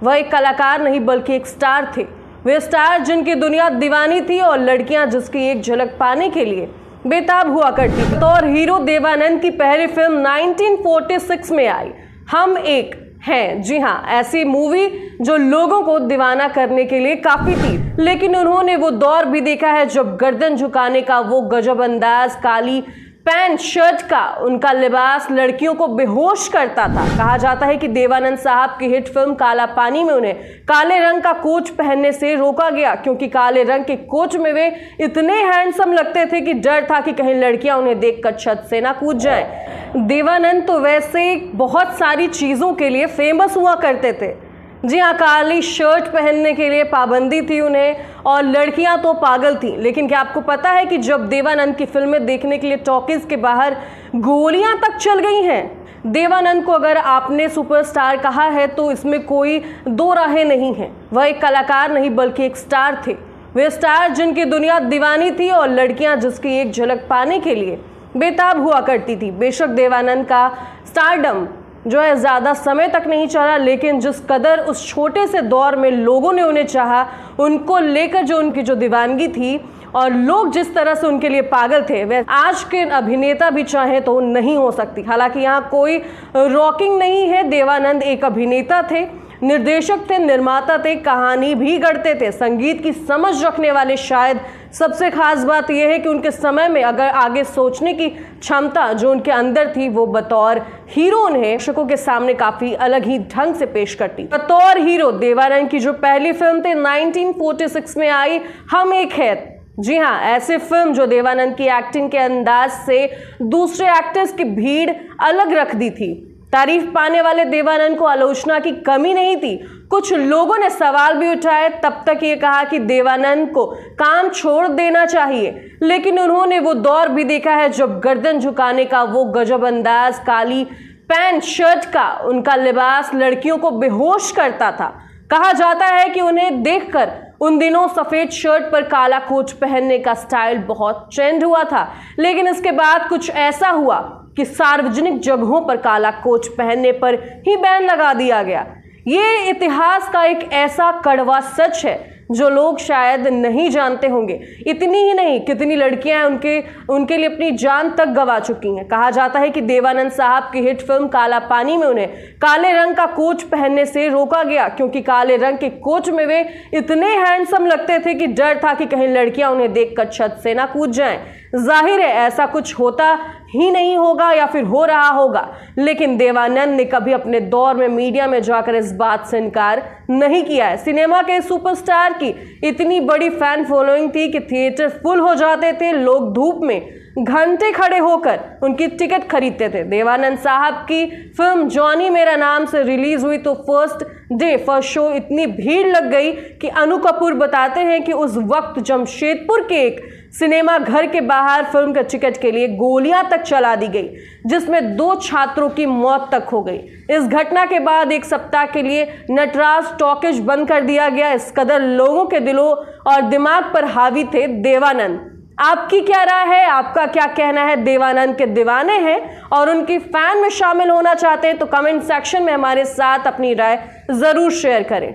वह एक कलाकार नहीं बल्कि एक स्टार थे। वे स्टार जिनकी दुनिया दीवानी थी और लड़कियां जिसकी एक झलक पाने के लिए बेताब हुआ करती थी। तो और हीरो देवानंद की पहली फिल्म 1946 में आई हम एक हैं। जी हाँ, ऐसी मूवी जो लोगों को दीवाना करने के लिए काफी थी, लेकिन उन्होंने वो दौर भी देखा है जब गर्दन झुकाने का वो गजब अंदाज, काली पैंट शर्ट का उनका लिबास लड़कियों को बेहोश करता था। कहा जाता है कि देवानंद साहब की हिट फिल्म काला पानी में उन्हें काले रंग का कोच पहनने से रोका गया, क्योंकि काले रंग के कोच में वे इतने हैंडसम लगते थे कि डर था कि कहीं लड़कियां उन्हें देखकर छत से ना कूद जाएं। देवानंद तो वैसे बहुत सारी चीजों के लिए फेमस हुआ करते थे। जी हाँ, काली शर्ट पहनने के लिए पाबंदी थी उन्हें, और लड़कियां तो पागल थीं। लेकिन क्या आपको पता है कि जब देवानंद की फिल्में देखने के लिए टॉकीज के बाहर गोलियां तक चल गई हैं? देवानंद को अगर आपने सुपरस्टार कहा है तो इसमें कोई दो राहें नहीं हैं। वह एक कलाकार नहीं बल्कि एक स्टार थे। वे स्टार जिनकी दुनिया दीवानी थी और लड़कियां जिसकी एक झलक पाने के लिए बेताब हुआ करती थी। बेशक देवानंद का स्टारडम जो है ज़्यादा समय तक नहीं चला, लेकिन जिस कदर उस छोटे से दौर में लोगों ने उन्हें चाहा, उनको लेकर जो उनकी जो दीवानगी थी और लोग जिस तरह से उनके लिए पागल थे, वे आज के अभिनेता भी चाहें तो नहीं हो सकती। हालांकि यहाँ कोई रॉकिंग नहीं है। देवानंद एक अभिनेता थे, निर्देशक थे, निर्माता थे, कहानी भी गढ़ते थे, संगीत की समझ रखने वाले। शायद सबसे खास बात यह है कि उनके समय में अगर आगे सोचने की क्षमता जो उनके अंदर थी, वो बतौर हीरो उन्हें दर्शकों के सामने काफी अलग ही ढंग से पेश करती। बतौर हीरो देवानंद की जो पहली फिल्म थी 1946 में आई हम एक है। जी हाँ, ऐसी फिल्म जो देवानंद की एक्टिंग के अंदाज से दूसरे एक्टर्स की भीड़ अलग रख दी थी। तारीफ पाने वाले देवानंद को आलोचना की कमी नहीं थी। कुछ लोगों ने सवाल भी उठाए, तब तक ये कहा कि देवानंद को काम छोड़ देना चाहिए, लेकिन उन्होंने वो दौर भी देखा है जब गर्दन झुकाने का वो गजब अंदाज, काली पैंट शर्ट का उनका लिबास लड़कियों को बेहोश करता था। कहा जाता है कि उन्हें देखकर उन दिनों सफेद शर्ट पर काला कोच पहनने का स्टाइल बहुत ट्रेंड हुआ था, लेकिन इसके बाद कुछ ऐसा हुआ कि सार्वजनिक जगहों पर काला कोच पहनने पर ही बैन लगा दिया गया। ये इतिहास का एक ऐसा कड़वा सच है जो लोग शायद नहीं जानते होंगे। इतनी ही नहीं, कितनी लड़कियां उनके लिए अपनी जान तक गंवा चुकी हैं। कहा जाता है कि देवानंद साहब की हिट फिल्म काला पानी में उन्हें काले रंग का कोच पहनने से रोका गया, क्योंकि काले रंग के कोच में वे इतने हैंडसम लगते थे कि डर था कि कहीं लड़कियां उन्हें देखकर छत से ना कूद जाएं। जाहिर है ऐसा कुछ होता ही नहीं होगा या फिर हो रहा होगा, लेकिन देवानंद ने कभी अपने दौर में मीडिया में जाकर इस बात से इनकार नहीं किया है। सिनेमा के सुपरस्टार की इतनी बड़ी फैन फॉलोइंग थी कि थिएटर फुल हो जाते थे। लोग धूप में घंटे खड़े होकर उनकी टिकट खरीदते थे। देवानंद साहब की फिल्म जॉनी मेरा नाम से रिलीज हुई तो फर्स्ट डे फर्स्ट शो इतनी भीड़ लग गई कि अनु कपूर बताते हैं कि उस वक्त जमशेदपुर के एक सिनेमा घर के बाहर फिल्म के टिकट के लिए गोलियां तक चला दी गई, जिसमें 2 छात्रों की मौत तक हो गई। इस घटना के बाद 1 सप्ताह के लिए नटराज टॉकीज बंद कर दिया गया। इस कदर लोगों के दिलों और दिमाग पर हावी थे देवानंद। आपकी क्या राय है? आपका क्या कहना है? देवानंद के दीवाने हैं और उनकी फैन में शामिल होना चाहते हैं तो कमेंट सेक्शन में हमारे साथ अपनी राय जरूर शेयर करें।